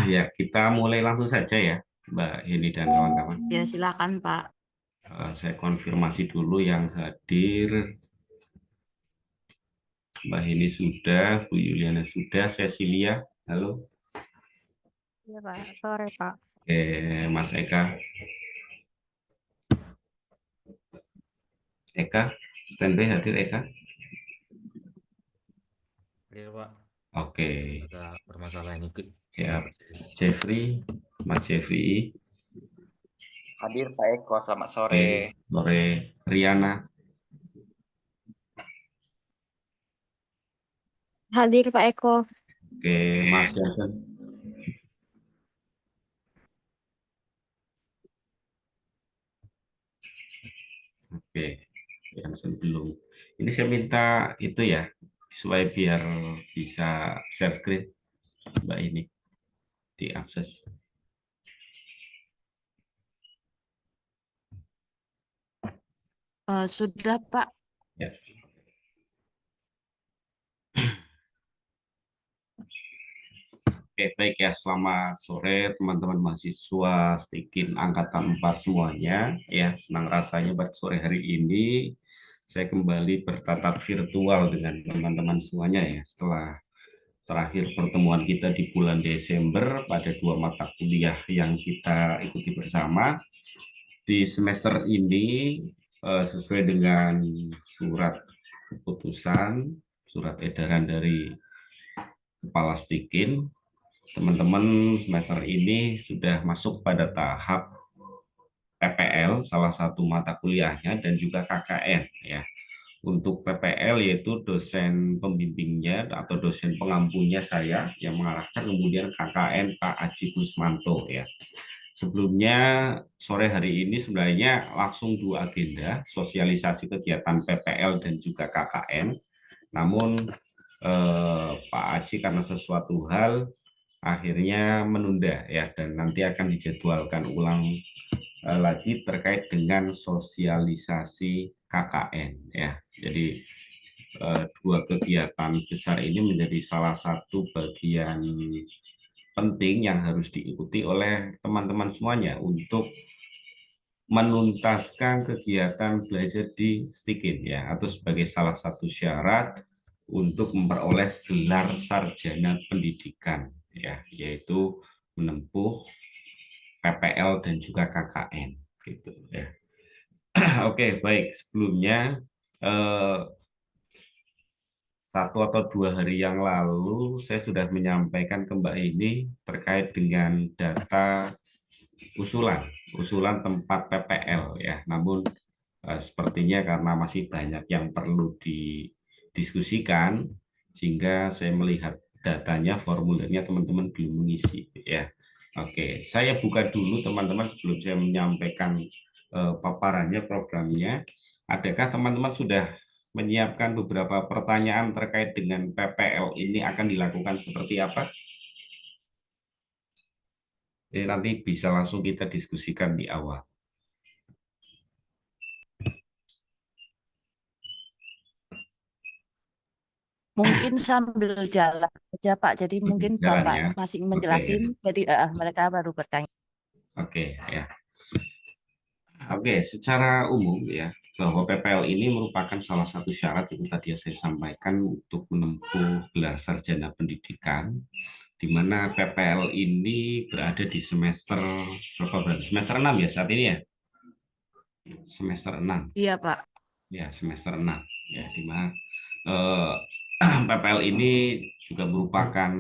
Ya, kita mulai langsung saja ya, Mbak Heni dan kawan-kawan. Ya, silakan, Pak. Saya konfirmasi dulu yang hadir. Mbak Heni sudah, Bu Yuliana sudah, Cecilia, halo. Iya, Pak. Sore, Pak. Mas Eka, standby hadir Eka. Clear, Pak. Oke, Ada permasalahan ikut. siap. Jeffrey, Mas Jeffrey. Hadir Pak Eko, selamat Oke, sore. sore. Riana, Hadir Pak Eko. oke, Mas Jansen. Oke, Jansen belum. Ini saya minta itu ya, supaya biar bisa share screen, Mbak ini diakses. Sudah, Pak. Ya. Oke, baik ya. Selamat sore teman-teman mahasiswa STIKIN Angkatan 4 semuanya. Ya, senang rasanya pada sore hari ini saya kembali bertatap virtual dengan teman-teman semuanya ya. Setelah terakhir pertemuan kita di bulan Desember pada 2 mata kuliah yang kita ikuti bersama. Di semester ini sesuai dengan surat keputusan, surat edaran dari Kepala STIKIN, teman-teman semester ini sudah masuk pada tahap PPL, salah satu mata kuliahnya, dan juga KKN ya. Untuk PPL yaitu dosen pembimbingnya atau dosen pengampunya saya yang mengarahkan, kemudian KKN Pak Aji Kusmanto ya. Sebelumnya sore hari ini sebenarnya langsung dua agenda, sosialisasi kegiatan PPL dan juga KKN. Namun Pak Aji karena sesuatu hal akhirnya menunda ya, dan nanti akan dijadwalkan ulang lagi terkait dengan sosialisasi KKN ya. Jadi dua kegiatan besar ini menjadi salah satu bagian penting yang harus diikuti oleh teman-teman semuanya untuk menuntaskan kegiatan belajar di STIKIN ya, atau sebagai salah satu syarat untuk memperoleh gelar sarjana pendidikan ya, yaitu menempuh PPL dan juga KKN gitu ya. Oke, baik. Sebelumnya satu atau dua hari yang lalu saya sudah menyampaikan ke Mbak ini terkait dengan data usulan tempat PPL ya. Namun sepertinya karena masih banyak yang perlu didiskusikan sehingga saya melihat datanya, formulirnya teman-teman belum mengisi ya. Oke, saya buka dulu teman-teman sebelum saya menyampaikan paparannya, programnya. Adakah teman-teman sudah menyiapkan beberapa pertanyaan terkait dengan PPL ini akan dilakukan seperti apa? Jadi nanti bisa langsung kita diskusikan di awal. Mungkin sambil jalan aja, Pak. Jadi mungkin Jalan Bapak ya. masih Oke, menjelasin. Jadi mereka baru bertanya. oke ya. Oke, secara umum ya, bahwa PPL ini merupakan salah satu syarat itu tadi yang saya sampaikan untuk menempuh gelar sarjana pendidikan, di mana PPL ini berada di semester berapa berarti? Semester 6 ya saat ini ya? Semester 6. Iya, Pak. Ya, semester 6 ya, di mana eh, PPL ini juga merupakan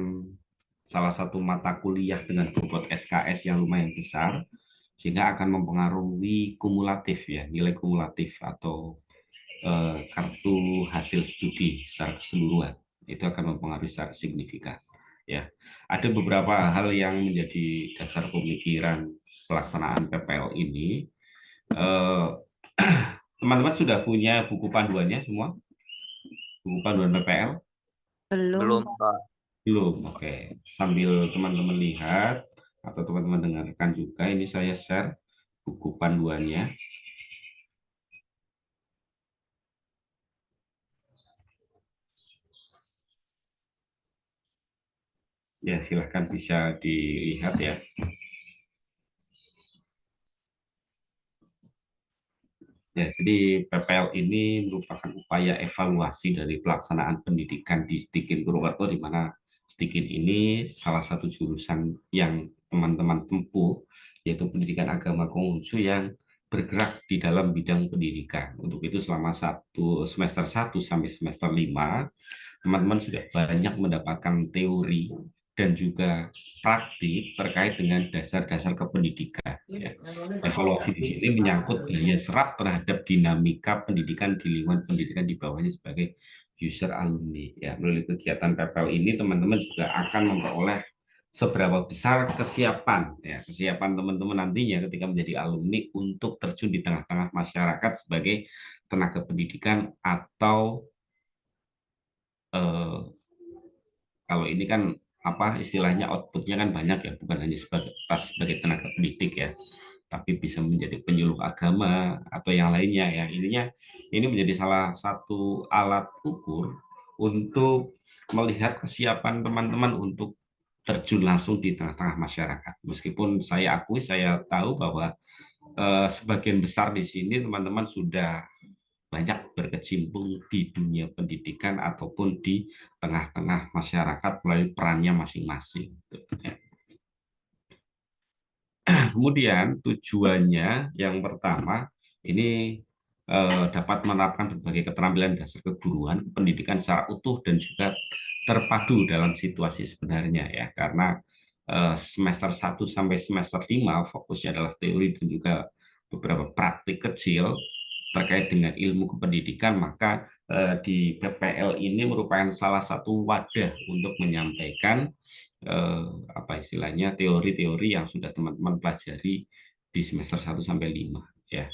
salah satu mata kuliah dengan bobot SKS yang lumayan besar, sehingga akan mempengaruhi kumulatif ya, nilai kumulatif atau kartu hasil studi secara keseluruhan. Itu akan mempengaruhi secara signifikan ya. Ada beberapa hal yang menjadi dasar pemikiran pelaksanaan PPL ini. Teman-teman sudah punya buku panduannya semua? Buku panduan PPL? Belum, Belum. Pak. Belum, oke. Sambil teman-teman lihat atau teman-teman dengarkan juga, ini saya share buku panduannya. Ya, silahkan bisa dilihat ya. Ya, jadi PPL ini merupakan upaya evaluasi dari pelaksanaan pendidikan di Stikin Purwokerto, di mana Stikin ini salah satu jurusan yang teman-teman tempuh, yaitu pendidikan agama Konghucu yang bergerak di dalam bidang pendidikan. Untuk itu selama semester 1 sampai semester 5, teman-teman sudah banyak mendapatkan teori dan juga praktik terkait dengan dasar-dasar kependidikan. Ya. Evaluasi di sini menyangkut daya serap terhadap dinamika pendidikan di lingkungan pendidikan di bawahnya sebagai user alumni. Ya, melalui kegiatan PPL ini teman-teman juga akan memperoleh seberapa besar kesiapan teman-teman nantinya ketika menjadi alumni untuk terjun di tengah-tengah masyarakat sebagai tenaga pendidikan atau eh, kalau ini kan apa istilahnya outputnya kan banyak ya, bukan hanya sebagai tenaga pendidik ya, tapi bisa menjadi penyuluh agama atau yang lainnya ya. Ini menjadi salah satu alat ukur untuk melihat kesiapan teman-teman untuk terjun langsung di tengah-tengah masyarakat. Meskipun saya tahu bahwa sebagian besar di sini teman-teman sudah banyak berkecimpung di dunia pendidikan ataupun di tengah-tengah masyarakat melalui perannya masing-masing. Kemudian tujuannya yang pertama ini dapat menerapkan berbagai keterampilan dasar keguruan, pendidikan secara utuh dan juga terpadu dalam situasi sebenarnya ya, karena semester 1 sampai semester 5 fokusnya adalah teori dan juga beberapa praktik kecil terkait dengan ilmu kependidikan, maka di PPL ini merupakan salah satu wadah untuk menyampaikan apa istilahnya teori-teori yang sudah teman-teman pelajari di semester 1 sampai 5 ya.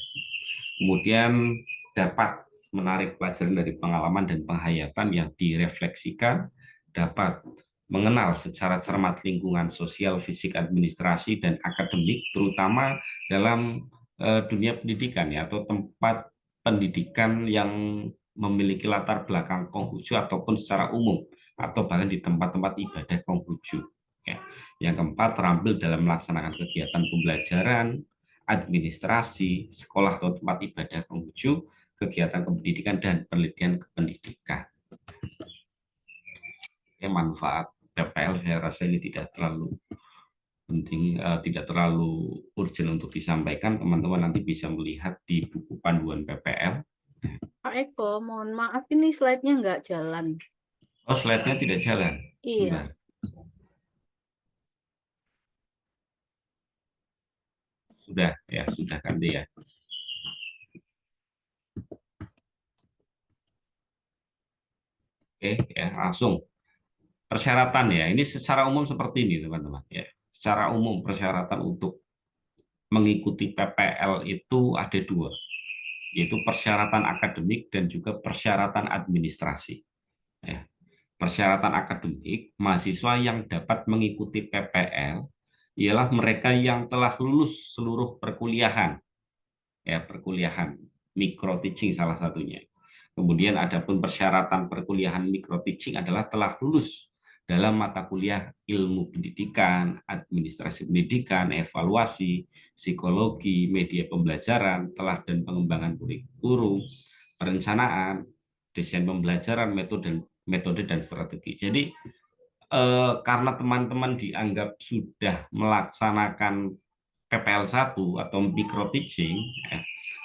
Kemudian dapat menarik pelajaran dari pengalaman dan penghayatan yang direfleksikan, dapat mengenal secara cermat lingkungan sosial, fisik, administrasi, dan akademik, terutama dalam dunia pendidikan ya, atau tempat pendidikan yang memiliki latar belakang Konghucu ataupun secara umum, atau bahkan di tempat-tempat ibadah Konghucu. Ya. Yang keempat, terampil dalam melaksanakan kegiatan pembelajaran, administrasi, sekolah atau tempat ibadah Konghucu, kegiatan kependidikan, dan penelitian kependidikan. Ya, manfaat PPL saya rasa ini tidak terlalu penting, tidak terlalu urgent untuk disampaikan. Teman-teman nanti bisa melihat di buku panduan PPL. Pak Eko, mohon maaf ini slide-nya nggak jalan. Oh, slide-nya tidak jalan? Iya. Bentar. Sudah ya, sudah ganti ya. Oke ya, langsung persyaratan ya. Ini secara umum seperti ini teman-teman ya. Secara umum persyaratan untuk mengikuti PPL itu ada dua, yaitu persyaratan akademik dan juga persyaratan administrasi. Ya. Persyaratan akademik, mahasiswa yang dapat mengikuti PPL ialah mereka yang telah lulus seluruh perkuliahan, ya perkuliahan micro teaching salah satunya. Kemudian adapun persyaratan perkuliahan micro teaching adalah telah lulus dalam mata kuliah ilmu pendidikan, administrasi pendidikan, evaluasi, psikologi, media pembelajaran, telah dan pengembangan kurikulum, perencanaan, desain pembelajaran, metode dan strategi. Jadi karena teman-teman dianggap sudah melaksanakan PPL 1 atau micro teaching,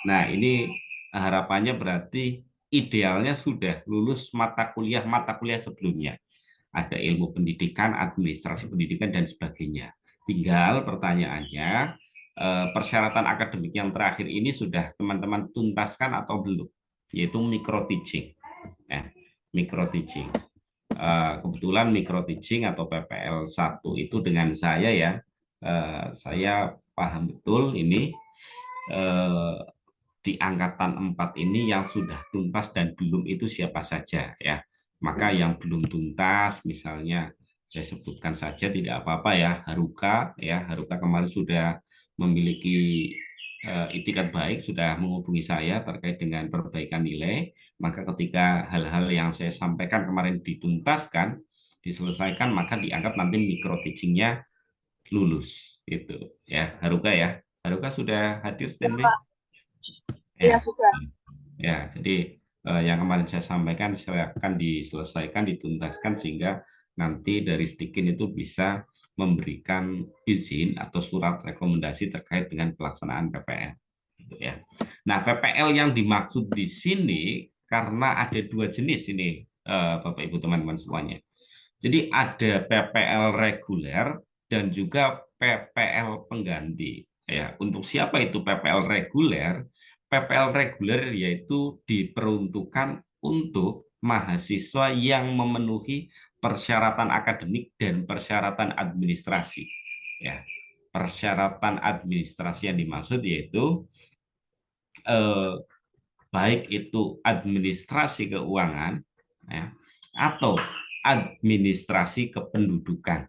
nah ini harapannya berarti idealnya sudah lulus mata kuliah sebelumnya. Ada ilmu pendidikan, administrasi pendidikan, dan sebagainya. Tinggal pertanyaannya, persyaratan akademik yang terakhir ini sudah teman-teman tuntaskan atau belum? Yaitu micro teaching. Micro teaching. Kebetulan micro teaching atau PPL 1 itu dengan saya ya, saya paham betul ini di angkatan 4 ini yang sudah tuntas dan belum itu siapa saja ya. Maka yang belum tuntas misalnya saya sebutkan saja tidak apa-apa ya, Haruka kemarin sudah memiliki itikat baik, sudah menghubungi saya terkait dengan perbaikan nilai. Maka ketika hal-hal yang saya sampaikan kemarin dituntaskan, diselesaikan maka dianggap nanti micro teaching-nya lulus itu ya. Haruka sudah hadir standby Iya, ya. sudah. Ya, jadi yang kemarin saya sampaikan silakan diselesaikan, dituntaskan sehingga nanti dari Stikin itu bisa memberikan izin atau surat rekomendasi terkait dengan pelaksanaan PPL. Gitu ya. Nah, PPL yang dimaksud di sini karena ada dua jenis ini, Bapak Ibu teman-teman semuanya. Jadi ada PPL reguler dan juga PPL pengganti. Ya, untuk siapa itu PPL reguler? PPL reguler yaitu diperuntukkan untuk mahasiswa yang memenuhi persyaratan akademik dan persyaratan administrasi. Ya, persyaratan administrasi yang dimaksud yaitu baik itu administrasi keuangan ya, atau administrasi kependudukan.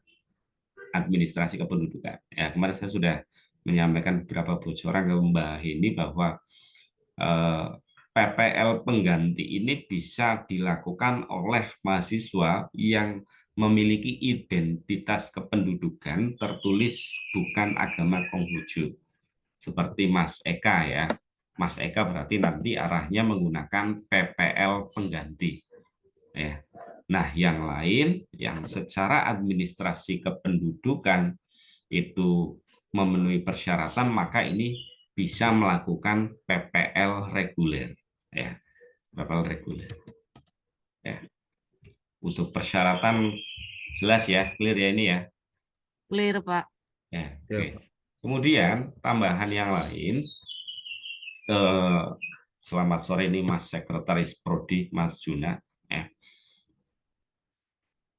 Administrasi kependudukan. Ya, kemarin saya sudah menyampaikan beberapa bocoran ke Mbak ini bahwa PPL pengganti ini bisa dilakukan oleh mahasiswa yang memiliki identitas kependudukan tertulis bukan agama Konghucu. Seperti Mas Eka ya. Mas Eka berarti nanti arahnya menggunakan PPL pengganti. Ya. Nah, yang lain yang secara administrasi kependudukan itu memenuhi persyaratan, maka ini bisa melakukan PPL reguler. Ya, PPL reguler. Ya. Untuk persyaratan jelas ya, clear ya ini ya. Clear, Pak. Ya, Ya, oke. Kemudian tambahan yang lain, selamat sore ini Mas Sekretaris Prodi, Mas Juna.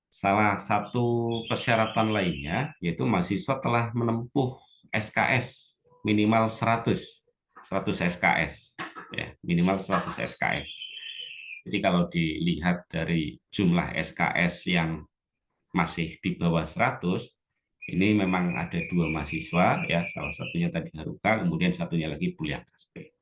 Salah satu persyaratan lainnya yaitu mahasiswa telah menempuh SKS minimal 100 SKS ya, minimal 100 SKS. Jadi kalau dilihat dari jumlah SKS yang masih di bawah 100, ini memang ada dua mahasiswa ya, salah satunya tadi Haruka, kemudian satunya lagi Bulia Kaspe.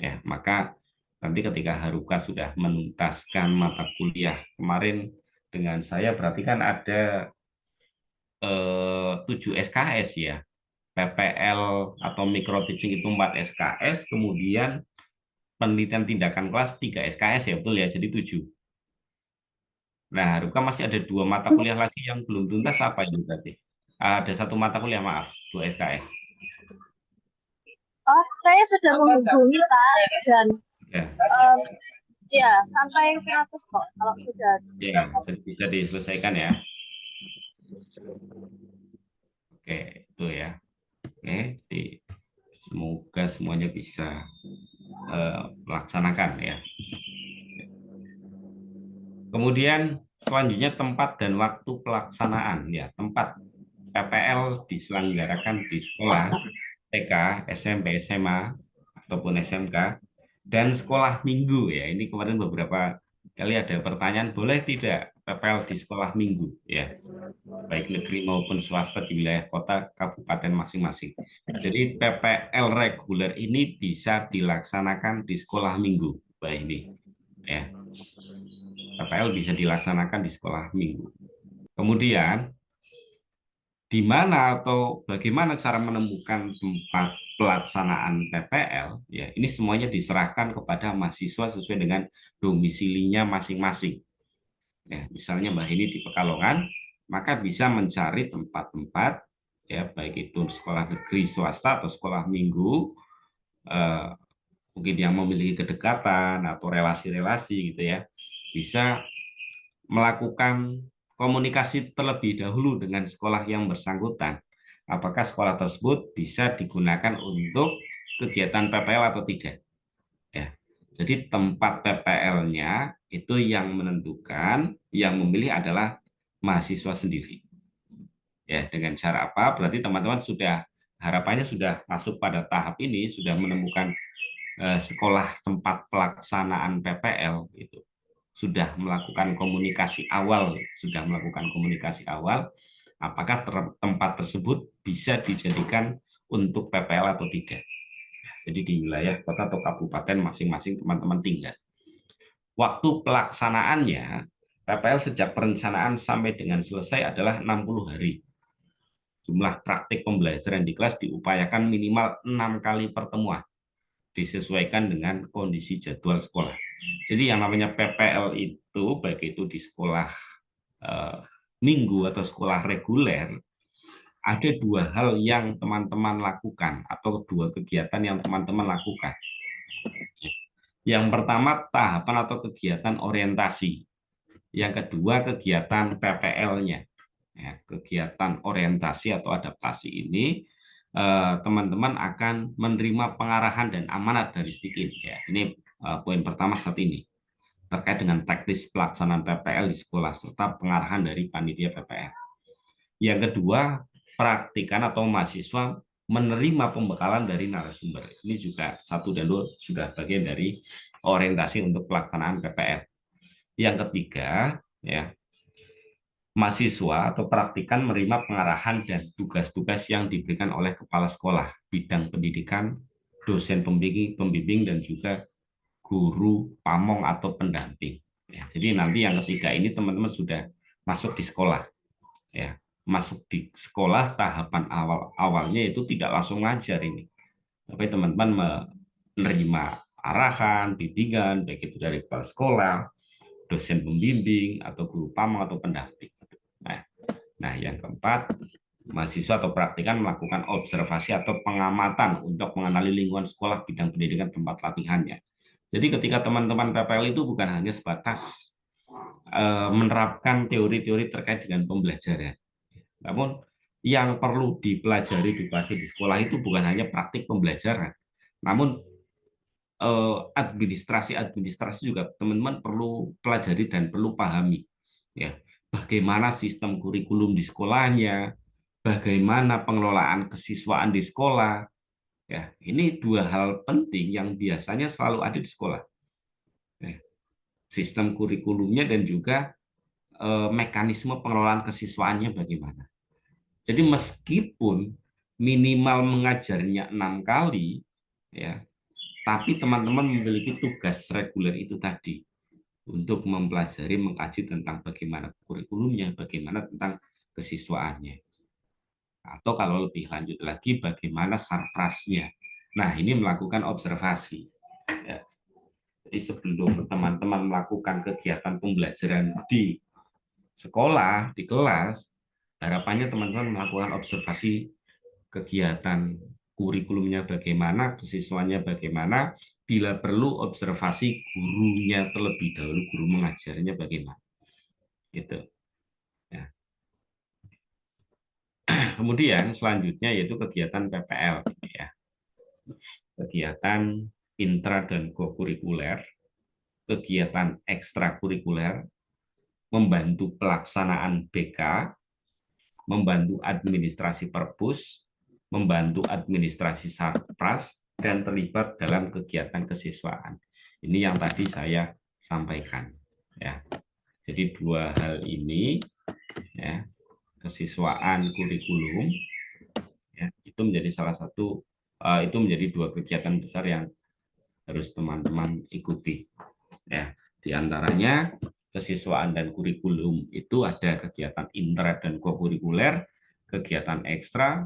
Ya, maka nanti ketika Haruka sudah menuntaskan mata kuliah kemarin dengan saya, berarti kan ada 7 SKS ya. PPL atau micro teaching itu 4 SKS, kemudian penelitian tindakan kelas 3 SKS ya, betul ya, jadi 7. Nah, Haruka masih ada 2 mata kuliah lagi yang belum tuntas, apa itu berarti? Ada 1 mata kuliah, maaf, 2 SKS. Oh, saya sudah menghubungi Pak dan Ya, ya sampai 100 kok kalau sudah. ya bisa diselesaikan ya. Oke, itu ya. Oke, semoga semuanya bisa melaksanakan ya. Kemudian selanjutnya tempat dan waktu pelaksanaan ya. Tempat PPL diselenggarakan di sekolah TK, SMP, SMA ataupun SMK dan sekolah minggu ya. Ini kemarin beberapa kali ada pertanyaan, boleh tidak PPL di sekolah minggu ya, baik negeri maupun swasta di wilayah kota kabupaten masing-masing. Jadi PPL reguler ini bisa dilaksanakan di sekolah minggu, Mbak ini ya. PPL bisa dilaksanakan di sekolah minggu. Kemudian di mana atau bagaimana cara menemukan tempat pelaksanaan PPL ya, ini semuanya diserahkan kepada mahasiswa sesuai dengan domisilinya masing-masing ya. Misalnya Mbak ini di Pekalongan, maka bisa mencari tempat-tempat ya, baik itu sekolah negeri swasta atau sekolah minggu, mungkin yang memiliki kedekatan atau relasi-relasi gitu ya, bisa melakukan komunikasi terlebih dahulu dengan sekolah yang bersangkutan. Apakah sekolah tersebut bisa digunakan untuk kegiatan PPL atau tidak? Ya. Jadi tempat PPL-nya itu yang menentukan, yang memilih adalah mahasiswa sendiri. Ya, dengan cara apa? Berarti teman-teman sudah, harapannya sudah masuk pada tahap ini, sudah menemukan sekolah tempat pelaksanaan PPL itu. Sudah melakukan komunikasi awal, apakah tempat tersebut bisa dijadikan untuk PPL atau tidak. Jadi di wilayah kota atau kabupaten masing-masing teman-teman tinggal. Waktu pelaksanaannya, PPL sejak perencanaan sampai dengan selesai adalah 60 hari. Jumlah praktik pembelajaran di kelas diupayakan minimal 6 kali pertemuan, disesuaikan dengan kondisi jadwal sekolah. Jadi yang namanya PPL itu, baik itu di sekolah minggu atau sekolah reguler, ada dua hal yang teman-teman lakukan atau dua kegiatan yang teman-teman lakukan. Yang pertama tahapan atau kegiatan orientasi. Yang kedua kegiatan PPL-nya. Ya, kegiatan orientasi atau adaptasi ini teman-teman akan menerima pengarahan dan amanat dari STIKIN. Ya, ini poin pertama saat ini terkait dengan teknis pelaksanaan PPL di sekolah serta pengarahan dari panitia PPL. Yang kedua, praktikan atau mahasiswa menerima pembekalan dari narasumber. Ini juga satu dan dua sudah bagian dari orientasi untuk pelaksanaan PPL. Yang ketiga, ya, mahasiswa atau praktikan menerima pengarahan dan tugas-tugas yang diberikan oleh kepala sekolah, bidang pendidikan, dosen pembimbing dan juga guru pamong atau pendamping. Ya, jadi nanti yang ketiga ini teman-teman sudah masuk di sekolah. Ya, masuk di sekolah tahapan awalnya itu tidak langsung ngajar ini, tapi teman-teman menerima arahan, bimbingan, baik itu dari kepala sekolah, dosen pembimbing, atau guru pamong atau pendamping. Nah, yang keempat, mahasiswa atau praktikan melakukan observasi atau pengamatan untuk mengenali lingkungan sekolah, bidang pendidikan, tempat latihannya. Jadi ketika teman-teman PPL itu bukan hanya sebatas menerapkan teori-teori terkait dengan pembelajaran, namun yang perlu dipelajari di sekolah itu bukan hanya praktik pembelajaran, namun administrasi juga teman-teman perlu pelajari dan perlu pahami. Ya, bagaimana sistem kurikulum di sekolahnya, bagaimana pengelolaan kesiswaan di sekolah. Ya, ini dua hal penting yang biasanya selalu ada di sekolah. Ya, sistem kurikulumnya dan juga mekanisme pengelolaan kesiswaannya bagaimana. Jadi meskipun minimal mengajarnya 6 kali, ya, tapi teman-teman memiliki tugas reguler itu tadi untuk mempelajari, mengkaji tentang bagaimana kurikulumnya, bagaimana tentang kesiswaannya. Atau kalau lebih lanjut lagi, bagaimana sarprasnya. Nah, ini melakukan observasi. Ya. Jadi sebelum teman-teman melakukan kegiatan pembelajaran di sekolah, di kelas, harapannya teman-teman melakukan observasi kegiatan kurikulumnya bagaimana, kesiswaannya bagaimana, bila perlu observasi gurunya terlebih dahulu, guru mengajarnya bagaimana. Gitu. Ya. Kemudian selanjutnya yaitu kegiatan PPL, ya. Kegiatan intra dan kokurikuler, kegiatan ekstrakurikuler, membantu pelaksanaan BK, membantu administrasi perpus, membantu administrasi sarpras, dan terlibat dalam kegiatan kesiswaan. Ini yang tadi saya sampaikan. Ya. Jadi dua hal ini, ya, kesiswaan kurikulum, ya, itu menjadi salah satu, itu menjadi dua kegiatan besar yang harus teman-teman ikuti. Ya, di antaranya kesiswaan dan kurikulum itu ada kegiatan intra dan kokurikuler, kegiatan ekstra,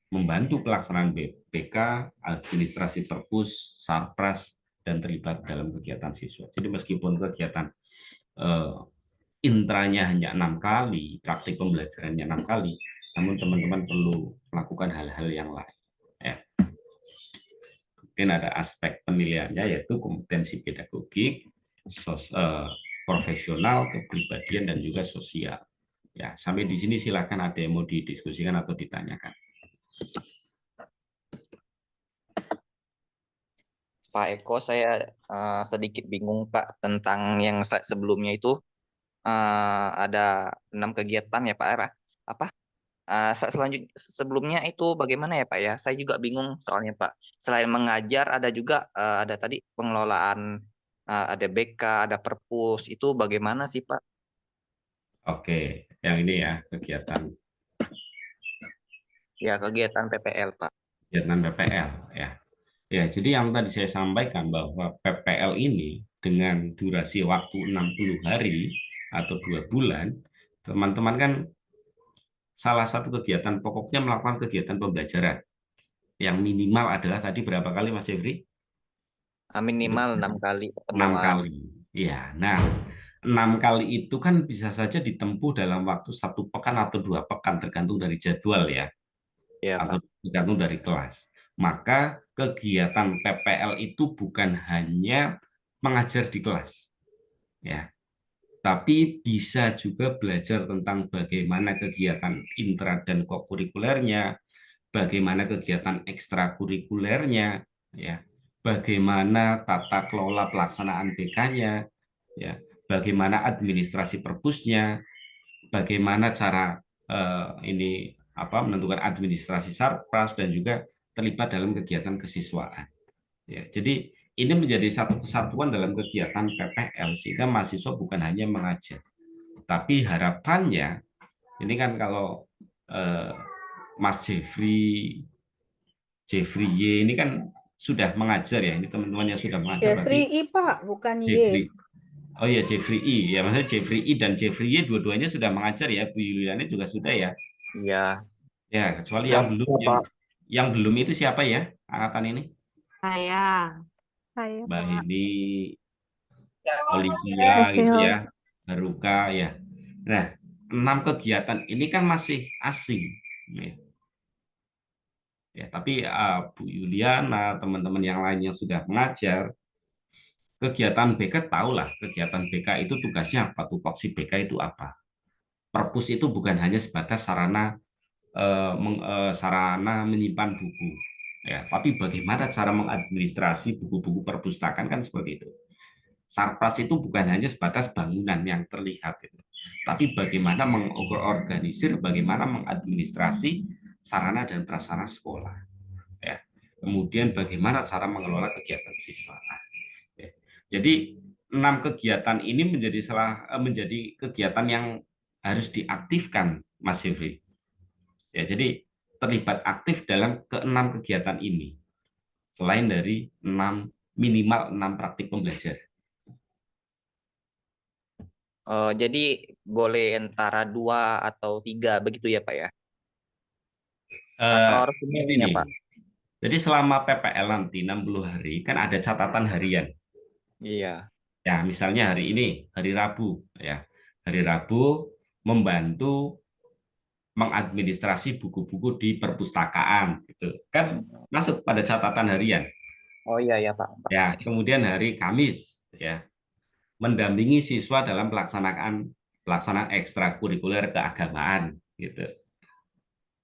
membantu pelaksanaan BK, administrasi perpus, sarpras, dan terlibat dalam kegiatan siswa. Jadi meskipun kegiatan intranya hanya 6 kali, praktik pembelajarannya 6 kali, namun teman-teman perlu melakukan hal-hal yang lain. Ya. Kemudian ada aspek penilaiannya yaitu kompetensi pedagogik, profesional, kepribadian, dan juga sosial. Ya, sampai di sini silakan ada yang mau didiskusikan atau ditanyakan. Pak Eko, saya sedikit bingung Pak tentang yang sebelumnya itu ada 6 kegiatan ya Pak. Apa? Selanjutnya sebelumnya itu bagaimana ya Pak ya? Saya juga bingung soalnya Pak. Selain mengajar ada juga ada tadi pengelolaan, ada BK, ada perpus, itu bagaimana sih Pak? Oke, yang ini ya kegiatan. Ya, kegiatan PPL Pak. Kegiatan PPL ya. Ya, jadi yang tadi saya sampaikan bahwa PPL ini dengan durasi waktu 60 hari atau 2 bulan, teman-teman kan salah satu kegiatan pokoknya melakukan kegiatan pembelajaran. Yang minimal adalah tadi berapa kali Mas Jeffrey? Minimal 6 kali 6 pertemuan. kali. Ya, nah 6 kali itu kan bisa saja ditempuh dalam waktu 1 pekan atau 2 pekan tergantung dari jadwal ya, Ya, atau Pak. tergantung dari kelas. Maka kegiatan PPL itu bukan hanya mengajar di kelas, ya, tapi bisa juga belajar tentang bagaimana kegiatan intra dan kokurikulernya, bagaimana kegiatan ekstrakurikulernya, ya, bagaimana tata kelola pelaksanaan BK-nya, ya, bagaimana administrasi perpusnya, bagaimana cara ini menentukan administrasi sarpras dan juga terlibat dalam kegiatan kesiswaan. Ya, jadi ini menjadi satu kesatuan dalam kegiatan PPL sehingga mahasiswa bukan hanya mengajar, tapi harapannya ini kan kalau Mas Jeffrey Y ini kan sudah mengajar ya, ini teman-teman yang sudah mengajar Jeffrey berarti I, Pak, bukan Jeffrey. Y. Oh ya, Jeffrey I. Ya, maksudnya Jeffrey I dan Jeffrey Y dua-duanya sudah mengajar ya. Bu Yuliana juga sudah ya. Iya. Ya, kecuali Ya, yang belum ya, Pak. yang belum itu siapa ya? Angkatan ini? Saya Mbak Pak. Heni, Olivia gitu Betul. ya. Baruka ya. Nah, 6 kegiatan ini kan masih asing. Ya. Ya, tapi Bu Yuliana, teman-teman yang lain yang sudah mengajar, kegiatan BK tahulah, kegiatan BK itu tugasnya apa, tupoksi BK itu apa. Perpus itu bukan hanya sebatas sarana sarana menyimpan buku, ya, tapi bagaimana cara mengadministrasi buku-buku perpustakaan kan seperti itu. Sarpras itu bukan hanya sebatas bangunan yang terlihat, gitu, tapi bagaimana mengorganisir, bagaimana mengadministrasi sarana dan prasarana sekolah, ya. Kemudian bagaimana cara mengelola kegiatan siswaan. Ya. Jadi 6 kegiatan ini menjadi kegiatan yang harus diaktifkan, Mas Yofri. Ya, jadi terlibat aktif dalam ke-6 kegiatan ini. Selain dari minimal 6 praktik pembelajaran. Jadi boleh antara 2 atau 3 begitu ya, Pak ya? Atau harus Seperti semuanya, ini. Pak? Jadi selama PPL nanti 60 hari kan ada catatan harian. Iya. Ya, misalnya hari ini, hari Rabu, ya. Hari Rabu membantu mengadministrasi buku-buku di perpustakaan, gitu. Kan masuk pada catatan harian. Oh iya ya, Pak. Ya, kemudian hari Kamis, ya, mendampingi siswa dalam pelaksanaan ekstrakurikuler keagamaan, gitu.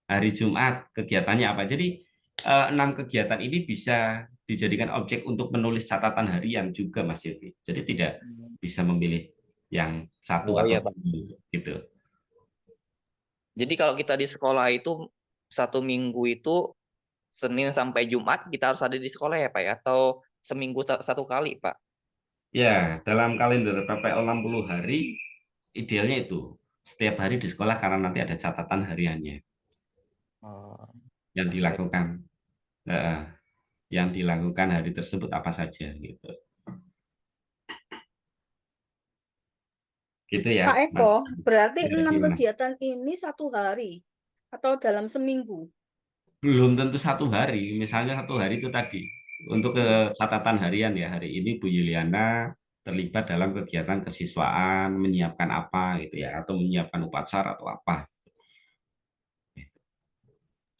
Hari Jumat kegiatannya apa? Jadi 6 kegiatan ini bisa dijadikan objek untuk menulis catatan harian juga, Mas Yofi. Jadi tidak bisa memilih yang satu Oh atau iya, Pak. gitu. Jadi kalau kita di sekolah itu 1 minggu itu Senin sampai Jumat kita harus ada di sekolah ya, Pak ya? Atau seminggu 1 kali, Pak? Ya, dalam kalender PPL 60 hari idealnya itu setiap hari di sekolah karena nanti ada catatan hariannya Oh, yang dilakukan. Yang dilakukan hari tersebut apa saja gitu. Gitu ya, Pak Eko, Mas. berarti Ya, 6 gimana? kegiatan ini 1 hari atau dalam seminggu? Belum tentu 1 hari, misalnya 1 hari itu tadi untuk ke catatan harian ya, hari ini Bu Yuliana terlibat dalam kegiatan kesiswaan, menyiapkan apa gitu ya, atau menyiapkan upacara atau apa.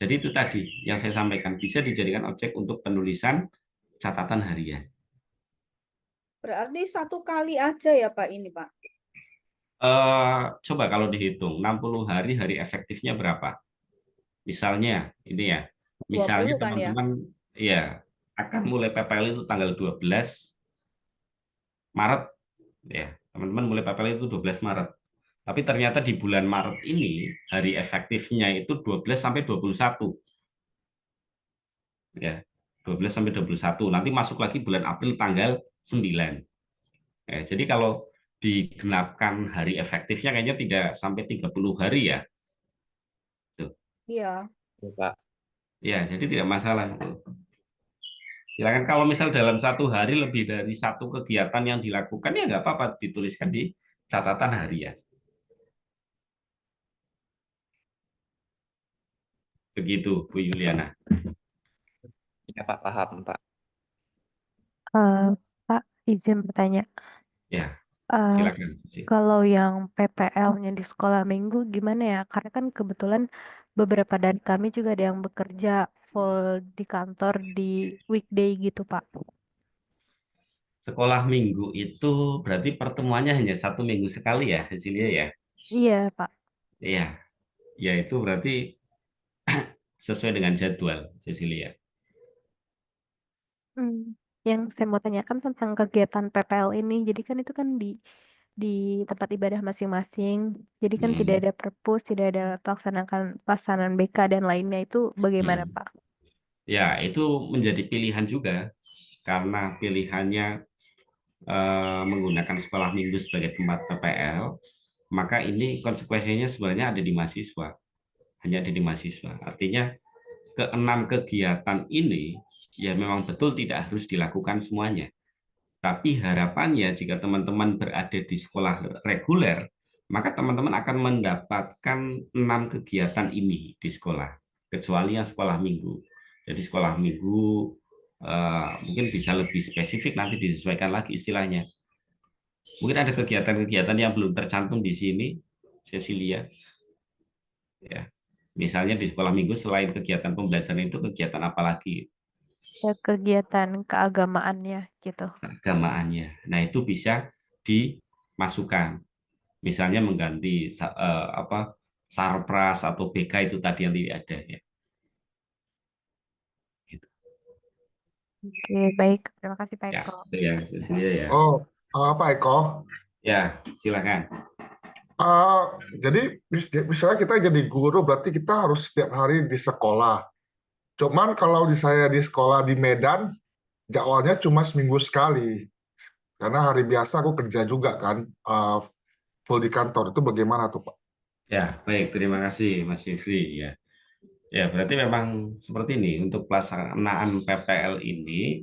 Jadi itu tadi yang saya sampaikan bisa dijadikan objek untuk penulisan catatan harian. Berarti 1 kali aja ya, Pak, ini, Pak? Coba kalau dihitung 60 hari efektifnya berapa? Misalnya ini ya, misalnya 20 kan ya? teman-teman ya akan mulai PPL itu tanggal 12 Maret ya, teman-teman mulai PPL itu 12 Maret. Tapi ternyata di bulan Maret ini hari efektifnya itu 12 sampai 21. Ya, 12 sampai 21. Nanti masuk lagi bulan April tanggal 9. Ya, jadi kalau digenapkan hari efektifnya kayaknya tidak sampai 30 hari ya. Tuh. Iya. iya, Pak. Ya, jadi tidak masalah. Silakan kalau misal dalam 1 hari lebih dari 1 kegiatan yang dilakukan ya nggak apa-apa dituliskan di catatan harian. Begitu, Bu Yuliana. Ya Pak, paham Pak. Eh, Pak, izin bertanya. Ya, Eh, silakan. Kalau yang PPL-nya di sekolah minggu gimana ya? Karena kan kebetulan beberapa dari kami juga ada yang bekerja full di kantor di weekday gitu, Pak. Sekolah minggu itu berarti pertemuannya hanya 1 minggu sekali ya, Cecilia ya? Iya, Pak. Iya, ya itu berarti sesuai dengan jadwal, Cecilia. Hmm. Yang saya mau tanyakan tentang kegiatan PPL ini, jadi kan itu kan di tempat ibadah masing-masing. Jadi kan tidak Hmm, ada perpus, tidak ada pelaksanaan BK dan lainnya itu bagaimana, hmm. Pak? Ya, itu menjadi pilihan juga karena pilihannya menggunakan sekolah minggu sebagai tempat PPL, maka ini konsekuensinya sebenarnya ada di mahasiswa, hanya ada di mahasiswa. Artinya keenam kegiatan ini ya memang betul tidak harus dilakukan semuanya. Tapi harapannya jika teman-teman berada di sekolah reguler, maka teman-teman akan mendapatkan 6 kegiatan ini di sekolah, kecuali yang sekolah minggu. Jadi sekolah minggu mungkin bisa lebih spesifik, nanti disesuaikan lagi istilahnya. Mungkin ada kegiatan-kegiatan yang belum tercantum di sini, Cecilia. Ya, misalnya di sekolah minggu selain kegiatan pembelajaran itu kegiatan apa lagi? Ya, kegiatan keagamaannya gitu. Keagamaannya. Nah, itu bisa dimasukkan. Misalnya mengganti apa sarpras atau BK itu tadi yang tidak ada ya. Gitu. Oke, baik. Terima kasih, Pak Ya, Eko. itu ya, Cecilia ya. Oh, Pak Eko. Ya, silakan. Eh, jadi misalnya kita jadi guru, berarti kita harus setiap hari di sekolah. Cuman kalau saya di sekolah di Medan, jadwalnya cuma seminggu sekali. Karena hari biasa aku kerja juga kan, full di kantor. Itu bagaimana tuh, Pak? Ya, baik, terima kasih Mas Yufri ya. Ya, berarti memang seperti ini untuk pelaksanaan PPL ini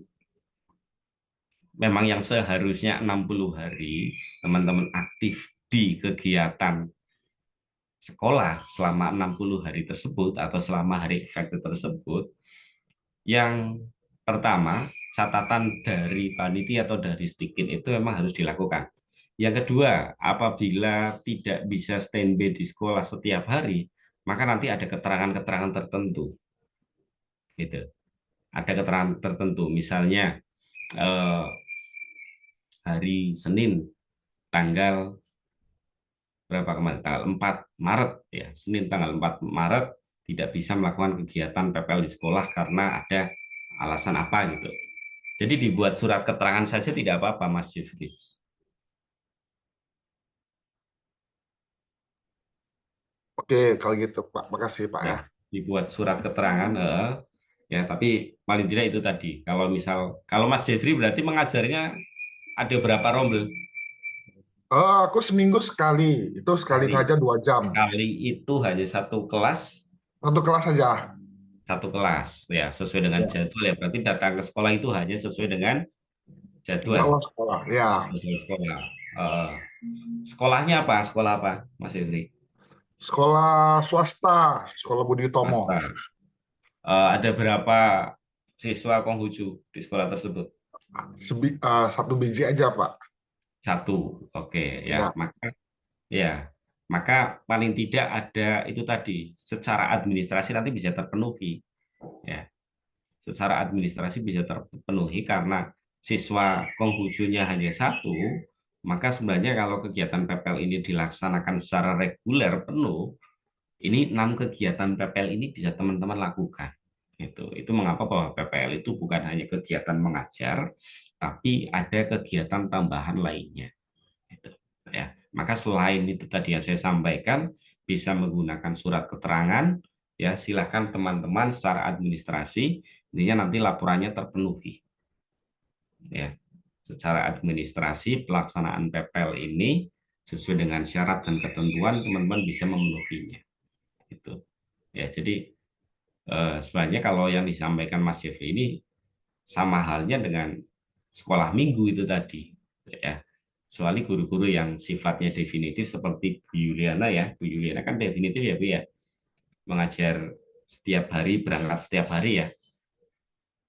memang yang seharusnya 60 hari teman-teman aktif di kegiatan sekolah selama 60 hari tersebut atau selama hari efektif tersebut. Yang pertama, catatan dari panitia atau dari Stikin itu memang harus dilakukan. Yang kedua, apabila tidak bisa standby di sekolah setiap hari, maka nanti ada keterangan-keterangan tertentu. Gitu. Ada keterangan tertentu, misalnya hari Senin tanggal berapa kemarin? Tanggal 4 Maret ya. Senin tanggal 4 Maret tidak bisa melakukan kegiatan PPL di sekolah karena ada alasan apa gitu. Jadi dibuat surat keterangan saja tidak apa-apa, Mas Yufri. Oke, kalau gitu, Pak. Makasih, Pak ya. Ya, dibuat surat keterangan, ya. Tapi paling tidak itu tadi. Kalau Mas Jeffrey berarti mengajarnya ada berapa rombel? Aku seminggu sekali. Itu sekali Sekali. saja 2 jam. Sekali itu hanya Satu kelas saja. satu kelas, ya sesuai dengan Ya. jadwal ya. Berarti datang ke sekolah itu hanya sesuai dengan jadwal. Jadwal sekolah. Ya. Jadwal sekolah. Eh, sekolahnya apa? Sekolah apa, Mas Jeffrey? Sekolah swasta, Sekolah Budi Utomo. Swasta. Ada berapa siswa Konghucu di sekolah tersebut? Satu biji aja, Pak. Satu, oke Ya. ya, maka paling tidak ada itu tadi secara administrasi nanti bisa terpenuhi, ya, secara administrasi bisa terpenuhi karena siswa Konghucunya hanya satu, maka sebenarnya kalau kegiatan PPL ini dilaksanakan secara reguler penuh, ini 6 kegiatan PPL ini bisa teman-teman lakukan. Itu mengapa bahwa PPL itu bukan hanya kegiatan mengajar, tapi ada kegiatan tambahan lainnya. Ya, maka selain itu tadi yang saya sampaikan, bisa menggunakan surat keterangan, ya silakan teman-teman secara administrasi, intinya nanti laporannya terpenuhi. Ya, secara administrasi pelaksanaan PPL ini sesuai dengan syarat dan ketentuan teman-teman bisa memenuhinya. Gitu. Ya, jadi sebenarnya kalau yang disampaikan Mas Jeffrey ini sama halnya dengan sekolah minggu itu tadi, ya. Kecuali guru-guru yang sifatnya definitif seperti Bu Yuliana ya. Bu Yuliana kan definitif ya Bu ya. Mengajar setiap hari, berangkat setiap hari ya.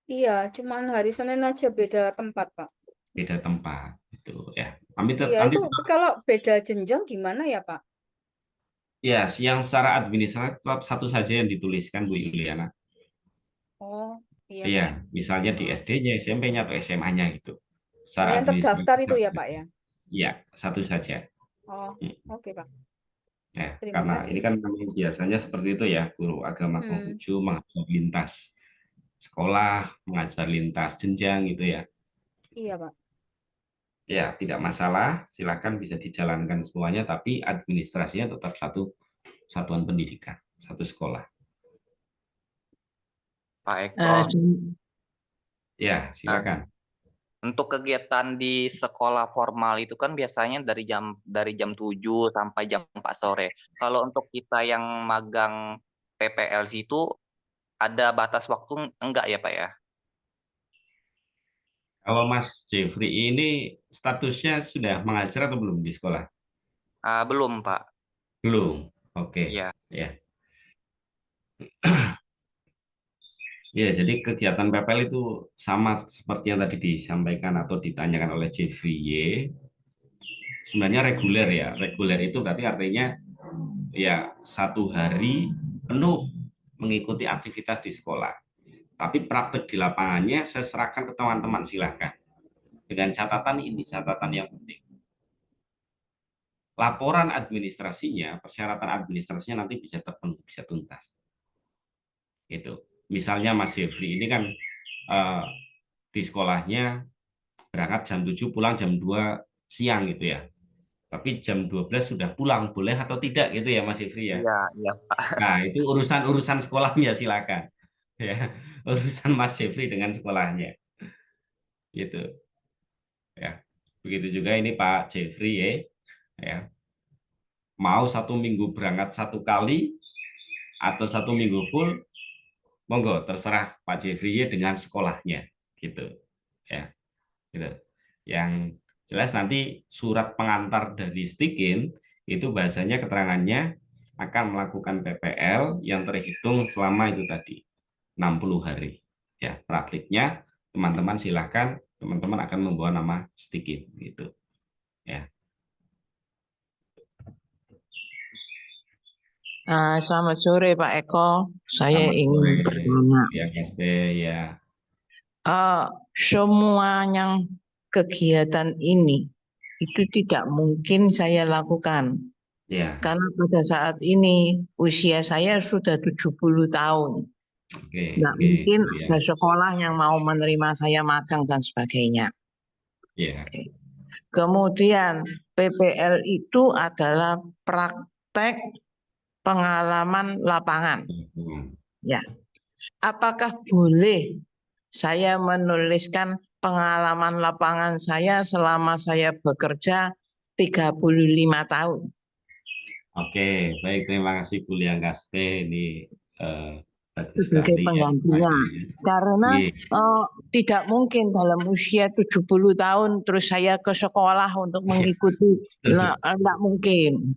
Iya, cuman hari Senin aja beda tempat, Pak. Beda tempat gitu ya. Kami Iya, nanti itu kalau beda jenjang gimana ya, Pak? ya, yang secara administratif tetap satu saja yang dituliskan Bu Yuliana. Oh, iya, Pak. Iya, misalnya di SD-nya, SMP-nya atau SMA-nya gitu. Oh, Secara yang terdaftar administratif itu ya, Pak ya? iya, satu saja. Oh, Hmm. oke, Pak. Ya, Terima karena kasih. ini kan memang biasanya seperti itu ya, guru agama Konghucu mengajar lintas sekolah, mengajar lintas jenjang gitu ya. Iya, Pak. Ya, tidak masalah, silakan bisa dijalankan semuanya, tapi administrasinya tetap satu satuan pendidikan, satu sekolah. Pak Eko, Ya, silakan. untuk kegiatan di sekolah formal itu kan biasanya dari jam 7 sampai jam 4 sore. Kalau untuk kita yang magang PPL itu ada batas waktu enggak ya, Pak ya? Kalau Mas Jeffrey ini statusnya sudah mengajar atau belum di sekolah? Belum, Pak. Belum. Oke. Iya. Ya. Ya, jadi kegiatan PPL itu sama seperti yang tadi disampaikan atau ditanyakan oleh Jeffrey Y. Sebenarnya reguler ya. Reguler itu berarti artinya ya 1 hari penuh mengikuti aktivitas di sekolah. Tapi praktek di lapangannya saya serahkan ke teman-teman, silahkan. Dengan catatan ini, catatan yang penting. Laporan administrasinya, persyaratan administrasinya nanti bisa terpenuhi, bisa tuntas. Gitu. Misalnya Mas Jeffrey ini kan di sekolahnya berangkat jam 7, pulang jam 2 siang gitu ya. Tapi jam 12 sudah pulang, boleh atau tidak gitu ya Mas Jeffrey ya. Iya, iya, Pak. Nah, itu urusan sekolahnya, silakan. Ya, urusan Mas Jeffrey dengan sekolahnya. Gitu. Ya. Begitu juga ini Pak Jeffrey ya. Mau 1 minggu berangkat 1 kali atau 1 minggu full, monggo terserah Pak Jeffrey dengan sekolahnya gitu ya, gitu. Yang jelas nanti surat pengantar dari Stikin itu bahasanya keterangannya akan melakukan PPL yang terhitung selama itu tadi 60 hari ya. Praktiknya teman-teman silahkan, teman-teman akan membawa nama Stikin gitu ya. Selamat sore Pak Eko, saya Selamat ingin sore bertanya, ya KSP ya. semua yang kegiatan ini itu tidak mungkin saya lakukan Ya, karena pada saat ini usia saya sudah 70 tahun. oke, Nggak oke, mungkin ya, ada sekolah yang mau menerima saya magang dan sebagainya. ya, Kemudian PPL itu adalah praktek pengalaman lapangan. Ya, apakah boleh saya menuliskan pengalaman lapangan saya selama saya bekerja 35 tahun? Oke, baik, terima kasih kuliah Gaspe ini bagus Sebagai sekali ya. penggantinya. Karena Iya, tidak mungkin dalam usia 70 tahun terus saya ke sekolah untuk mengikuti, enggak mungkin.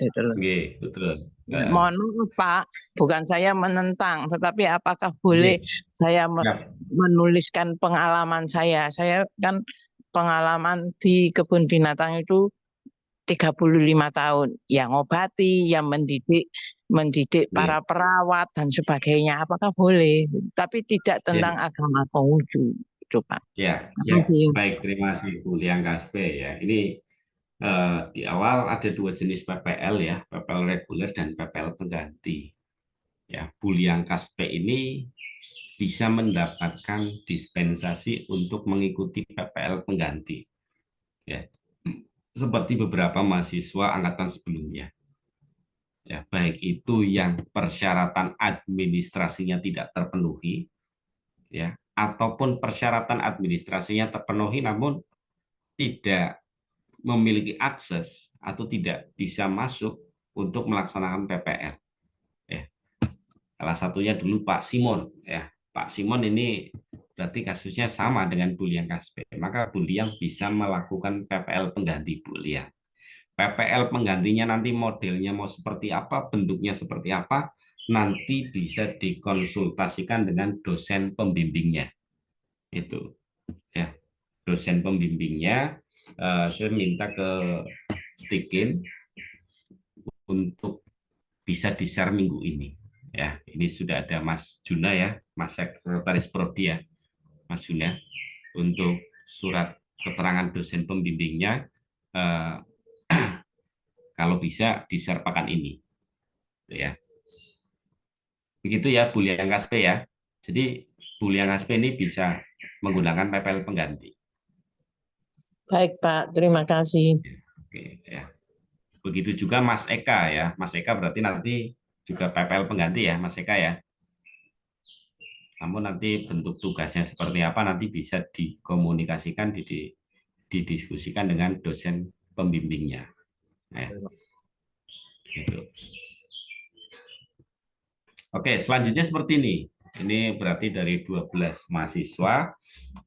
Gitu loh. iya, betul. Mohon maaf Pak, bukan saya menentang, tetapi apakah boleh saya Ya, menuliskan pengalaman saya? Saya kan pengalaman di kebun binatang itu 35 tahun, yang ngobati, yang mendidik para perawat dan sebagainya. Apakah boleh? Tapi tidak tentang agama Konghucu, itu Pak. ya, baik, terima kasih kuliah Gaspe ya. Ini di awal ada 2 jenis PPL ya, PPL reguler dan PPL pengganti. Ya, Buliang Kaspe ini bisa mendapatkan dispensasi untuk mengikuti PPL pengganti. Ya, seperti beberapa mahasiswa angkatan sebelumnya. Ya, baik itu yang persyaratan administrasinya tidak terpenuhi, ya, ataupun persyaratan administrasinya terpenuhi namun tidak memiliki akses atau tidak bisa masuk untuk melaksanakan PPL. Ya. Salah satunya dulu Pak Simon. Ya. Pak Simon ini berarti kasusnya sama dengan Buliang Kaspe. Maka Buliang bisa melakukan PPL pengganti Buliang. PPL penggantinya nanti modelnya mau seperti apa, bentuknya seperti apa, nanti bisa dikonsultasikan dengan dosen pembimbingnya. Itu ya, dosen pembimbingnya saya minta ke Stikin untuk bisa di-share minggu ini. Ya, ini sudah ada Mas Juna ya, Mas Sekretaris Prodi ya, Mas Juna, untuk surat keterangan dosen pembimbingnya kalau bisa di-share pekan ini. Gitu ya. Begitu ya Buliang Kaspe ya. Jadi Buliang Kaspe ini bisa menggunakan PPL pengganti. Baik, Pak. Terima kasih. Oke ya. Begitu juga Mas Eka ya. Mas Eka berarti nanti juga PPL pengganti ya, Mas Eka ya. Namun nanti bentuk tugasnya seperti apa nanti bisa dikomunikasikan, didiskusikan dengan dosen pembimbingnya. Ya. Gitu. Oke, selanjutnya seperti ini. Ini berarti dari 12 mahasiswa,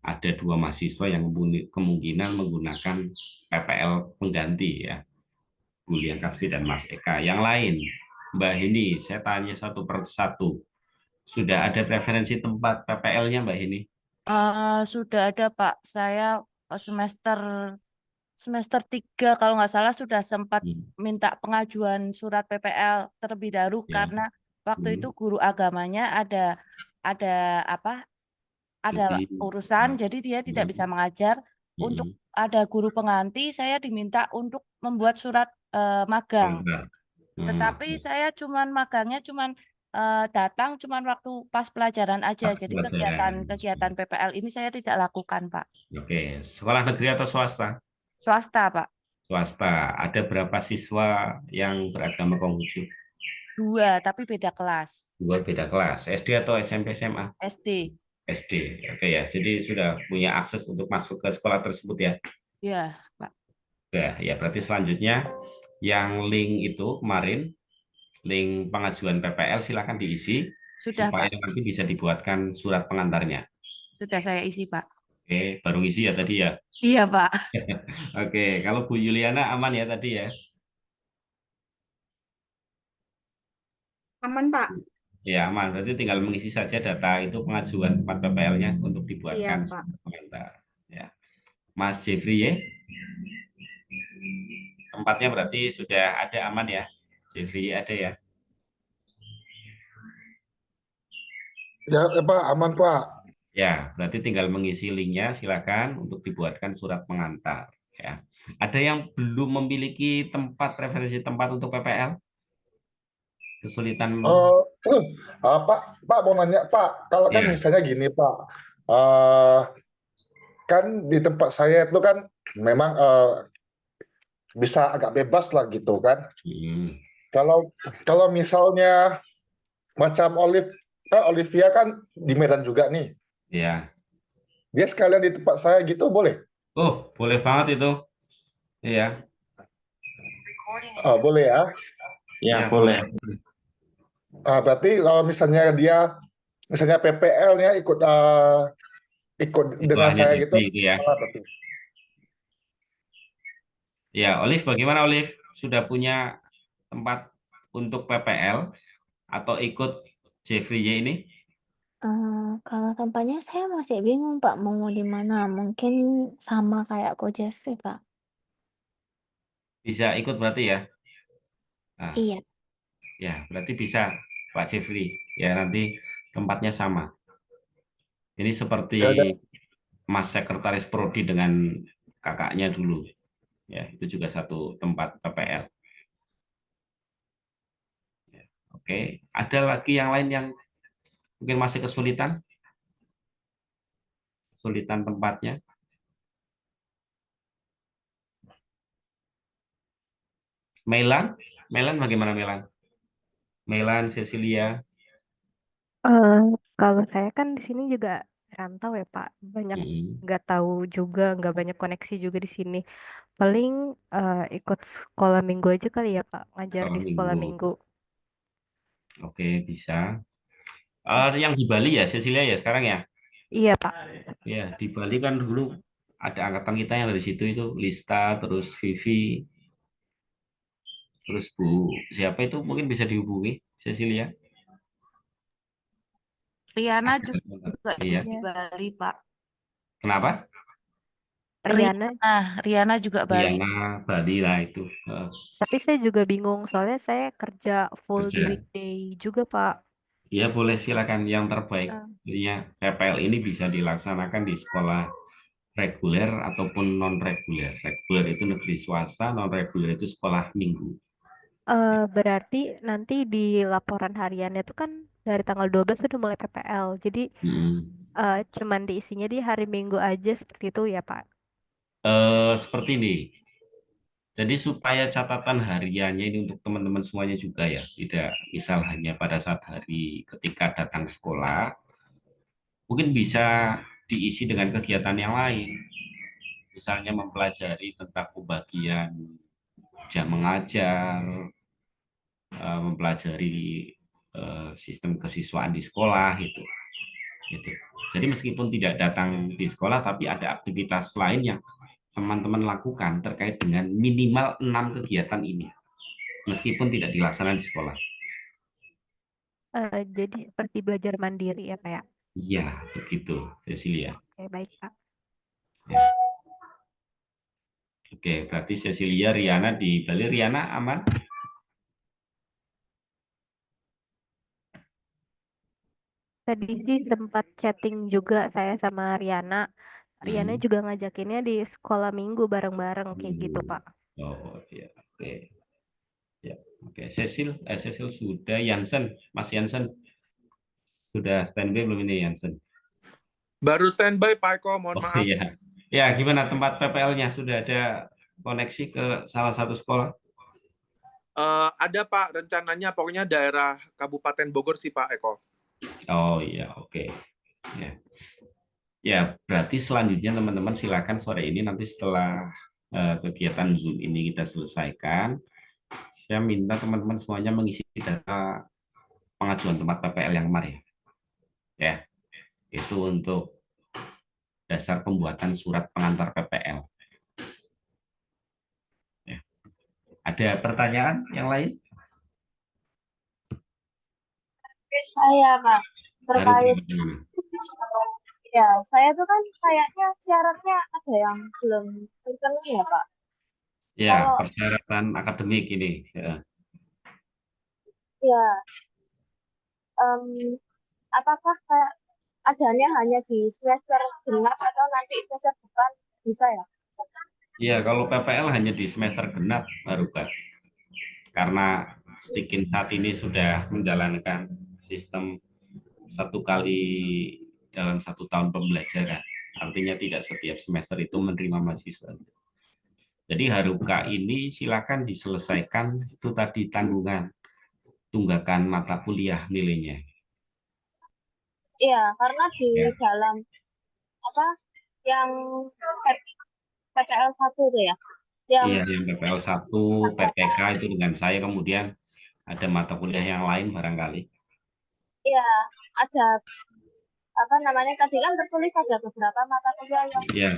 ada 2 mahasiswa yang kemungkinan menggunakan PPL pengganti ya. Buliang Kaspi dan Mas Eka. Yang lain, Mbak Hini, saya tanya satu persatu. Sudah ada preferensi tempat PPL-nya Mbak Hini? Sudah ada Pak. Saya semester 3 kalau nggak salah sudah sempat minta pengajuan surat PPL terlebih dahulu Ya. karena waktu itu guru agamanya ada apa? Ada Cuti. urusan, jadi dia tidak bisa mengajar. Untuk ada guru pengganti, saya diminta untuk membuat surat magang. Tetapi saya magangnya datang waktu pas pelajaran aja. Pas Jadi pelajaran. kegiatan PPL ini saya tidak lakukan, Pak. Oke, sekolah negeri atau swasta? Swasta, Pak. Swasta. Ada berapa siswa yang beragama Konghucu? 2, tapi beda kelas. 2 beda kelas. SD atau SMP SMA? SD. SD. Oke ya. Jadi sudah punya akses untuk masuk ke sekolah tersebut ya? Ya, Pak. Ya, berarti selanjutnya yang link itu kemarin, link pengajuan PPL silakan diisi. Sudah, supaya Pak. nanti bisa dibuatkan surat pengantarnya. Sudah saya isi, Pak. Oke, baru ngisi ya tadi ya? Iya, Pak. Oke, kalau Bu Yuliana aman ya tadi ya? Aman, Pak. Ya, aman. Berarti tinggal mengisi saja data itu pengajuan tempat PPL-nya untuk Iya, dibuatkan Pak. surat pengantar. Ya. Mas Jeffrey ya? Tempatnya berarti sudah ada aman ya? Jeffrey ada ya? Ya, Pak, aman, Pak. Ya, berarti tinggal mengisi linknya, silakan untuk dibuatkan surat pengantar. Ya. Ada yang belum memiliki referensi tempat untuk PPL? Kesulitan? Pak mau nanya, Pak, kalau kan Ya. misalnya gini, Pak, kan di tempat saya itu kan memang bisa agak bebas lah gitu kan. Kalau misalnya macam Olivia kan di Medan juga nih. Ya. Dia sekalian di tempat saya gitu boleh? Oh, boleh banget itu. Iya. Boleh ya? Ya, boleh. Berarti kalau misalnya dia PPL-nya ikut dengan hanya saya gitu. itu ya. Ya, Olive bagaimana Olive? Sudah punya tempat untuk PPL atau ikut Jeffrey ini? Kalau tempatnya saya masih bingung Pak mau di mana. Mungkin sama kayak Ko Jeffrey Pak. Bisa ikut berarti ya? Nah, Iya. ya, berarti bisa Pak Jeffrey. Ya, nanti tempatnya sama. Ini seperti Mas Sekretaris Prodi dengan kakaknya dulu. Ya, itu juga satu tempat PPL. Ya, oke, ada lagi yang lain yang mungkin masih kesulitan tempatnya? Melan bagaimana Melan? Melan, Cecilia? Kalau saya kan di sini juga rantau ya Pak, banyak nggak tahu juga, nggak banyak koneksi juga di sini. Paling ikut sekolah minggu aja kali ya Pak, ngajar di sekolah minggu. Oke, bisa. Yang di Bali ya, Cecilia ya sekarang ya? Iya, Pak. Ya, di Bali kan dulu ada angkatan kita yang dari situ itu Lista, terus Vivi, terus Bu siapa itu mungkin bisa dihubungi Cecilia. Riana Ada juga iya. di Bali, Pak. Kenapa? Riana. Riana juga Bali. Riana Bali lah itu. Tapi saya juga bingung soalnya saya kerja full di Kerja. weekday juga, Pak. Ya boleh silakan yang terbaik. Artinya PPL ini bisa dilaksanakan di sekolah reguler ataupun non reguler. Reguler itu negeri swasta, non reguler itu sekolah minggu. Berarti nanti di laporan hariannya itu kan dari tanggal 12 sudah mulai PPL. Jadi cuman diisinya di hari Minggu aja seperti itu ya, Pak. Seperti ini. Jadi supaya catatan hariannya ini untuk teman-teman semuanya juga ya, tidak misal hanya pada saat hari ketika datang sekolah, mungkin bisa diisi dengan kegiatan yang lain. Misalnya mempelajari tentang pembagian jam mengajar, mempelajari sistem kesiswaan di sekolah gitu. Jadi meskipun tidak datang di sekolah, tapi ada aktivitas lain yang teman-teman lakukan terkait dengan minimal 6 kegiatan ini, meskipun tidak dilaksanakan di sekolah. Jadi seperti belajar mandiri ya, Pak ya? Iya, begitu, Cecilia. Oke, baik, Pak. Ya. Oke, berarti Cecilia, Riana di Bali. Riana aman? Tadi sih sempat chatting juga saya sama Riana. Riana juga ngajakinnya di sekolah minggu bareng-bareng kayak gitu, Pak. Oh, iya, oke. Ya, oke. Cecil sudah. Jansen, Mas Jansen sudah standby belum ini Jansen? Baru standby Pak Eko, mohon maaf. Iya. Ya, gimana tempat PPL-nya? Sudah ada koneksi ke salah satu sekolah? Ada Pak, rencananya pokoknya daerah Kabupaten Bogor sih Pak Eko. Oh iya, oke. Ya. Ya, berarti selanjutnya teman-teman silakan sore ini nanti setelah kegiatan Zoom ini kita selesaikan, saya minta teman-teman semuanya mengisi data pengajuan tempat PPL yang kemarin. Ya, itu untuk dasar pembuatan surat pengantar PPL. Ya. Ada pertanyaan yang lain? Saya, Pak, terkait ya, saya tuh kan kayaknya syaratnya ada yang belum terpenuhi ya, Pak. Ya, persyaratan akademik ini. Ya, apakah kayak adanya hanya di semester genap atau nanti semester depan bisa ya? Iya, kalau PPL hanya di semester genap baru kan. Karena Stikin saat ini sudah menjalankan sistem 1 kali dalam 1 tahun pembelajaran. Artinya tidak setiap semester itu menerima mahasiswa. Jadi Haruka ini silakan diselesaikan itu tadi tunggakan mata kuliah nilainya. Iya, karena di dalam apa yang PPL 1 itu ya. Iya, yang PPL 1, PTK itu dengan saya, kemudian ada mata kuliah yang lain barangkali. Iya, ada apa namanya tadi kan tertulis ada beberapa mata kuliah yang. Iya.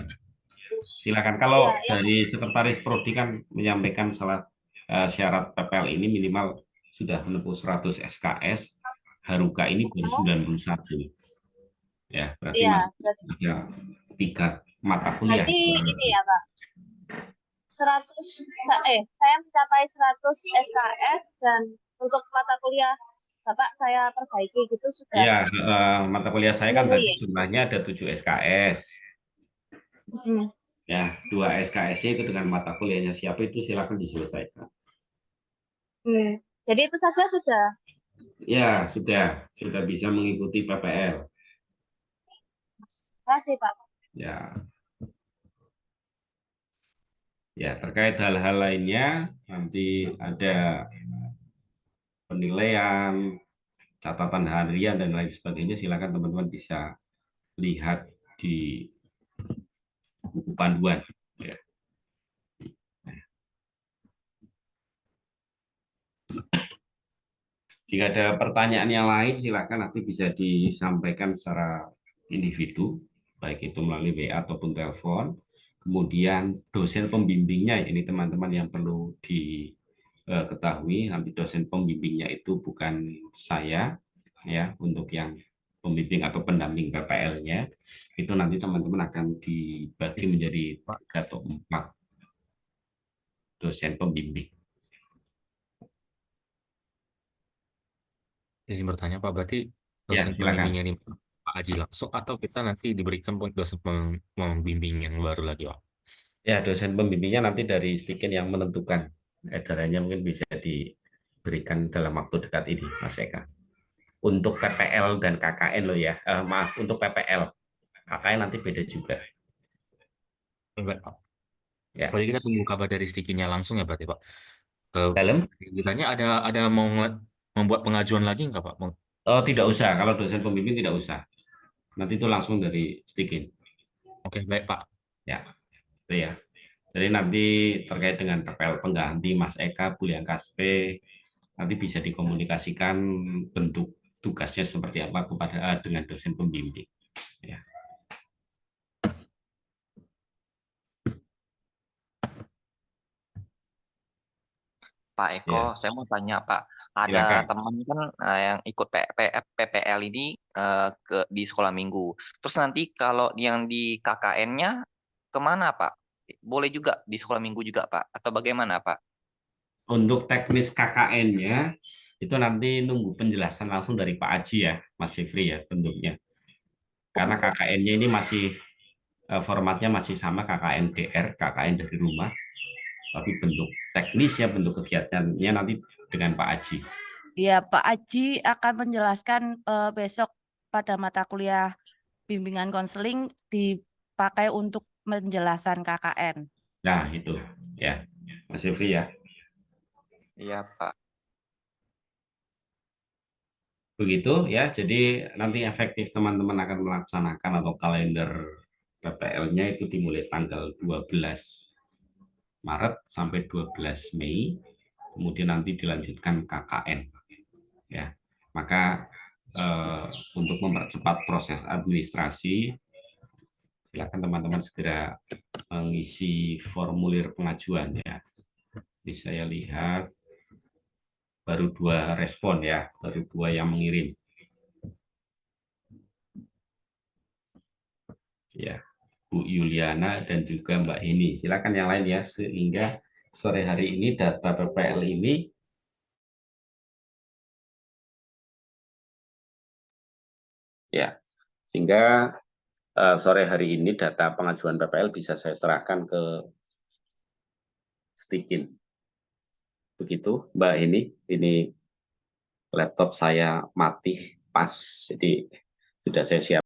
Silakan kalau dari sekretaris prodi kan menyampaikan syarat PPL ini minimal sudah menempuh 100 SKS, Haruka ini baru 91. Ya, berarti ada 3 mata kuliah. Berarti ini ya, Pak. 100 saya mencapai 100 SKS dan untuk mata kuliah Bapak saya perbaiki gitu sudah. Iya, mata kuliah saya kan jumlahnya ada 7 SKS. Ya, 2 SKS-nya itu dengan mata kuliahnya siapa itu silakan diselesaikan. Jadi itu saja sudah. Ya, sudah bisa mengikuti PPL. Terima kasih, Pak. Ya, terkait hal-hal lainnya nanti ada penilaian, catatan harian dan lain sebagainya, silakan teman-teman bisa lihat di buku panduan. Ya. Jika ada pertanyaan yang lain, silakan nanti bisa disampaikan secara individu, baik itu melalui WA ataupun telepon. Kemudian dosen pembimbingnya, ini teman-teman yang perlu diketahui, nanti dosen pembimbingnya itu bukan saya, ya, untuk yang pembimbing atau pendamping PPL-nya, itu nanti teman-teman akan dibagi menjadi 3 atau 4 dosen pembimbing. Izin bertanya Pak, berarti Ya, dosen silakan. pembimbingnya ini Pak Haji langsung atau kita nanti diberikan dosen pembimbing yang baru lagi Pak? Ya, dosen pembimbingnya nanti dari Stikin yang menentukan, edarannya mungkin bisa diberikan dalam waktu dekat ini, Mas Eka. Untuk PPL dan KKN loh ya, maaf, untuk PPL, KKN nanti beda juga. Enggak Pak. Ya. Berarti kita tunggu kabar dari Stikinnya langsung ya berarti Pak. Dalam? Ditanya ada mau membuat pengajuan lagi nggak Pak? Oh, tidak usah, kalau dosen pembimbing tidak usah. Nanti itu langsung dari Stikin. Oke, baik Pak. Ya, itu ya. Jadi nanti terkait dengan PPL pengganti Mas Eka, Bu Liang Kaspe, nanti bisa dikomunikasikan bentuk tugasnya seperti apa kepada dengan dosen pembimbing. Ya. Pak Eko, Ya. saya mau tanya Pak, ada Silakan. teman kan yang ikut PPL ini di sekolah minggu. Terus nanti kalau yang di KKN-nya kemana Pak? Boleh juga di sekolah minggu juga Pak? Atau bagaimana Pak? Untuk teknis KKN-nya itu nanti nunggu penjelasan langsung dari Pak Aji ya, Mas Sifri ya bentuknya. Karena KKN-nya ini masih formatnya masih sama KKN DR, KKN dari rumah. Tapi bentuk teknisnya, bentuk kegiatannya nanti dengan Pak Aji. Ya, Pak Aji akan menjelaskan besok pada mata kuliah bimbingan konseling dipakai untuk penjelasan KKN. Nah, itu ya, Mas Sifri ya. Iya, Pak. Begitu ya, jadi nanti efektif teman-teman akan melaksanakan atau kalender PPL-nya itu dimulai tanggal 12 Maret sampai 12 Mei, kemudian nanti dilanjutkan KKN. Ya, maka untuk mempercepat proses administrasi, silakan teman-teman segera mengisi formulir pengajuan ya. Jadi saya lihat baru 2 respon ya, baru 2 yang mengirim. Ya, Bu Yuliana dan juga Mbak Heni. Silakan yang lain ya, sehingga sore hari ini data PPL ini ya, sehingga sore hari ini data pengajuan PPL bisa saya serahkan ke Stikin. Begitu, Mbak Heni. Ini laptop saya mati pas, jadi sudah saya siap.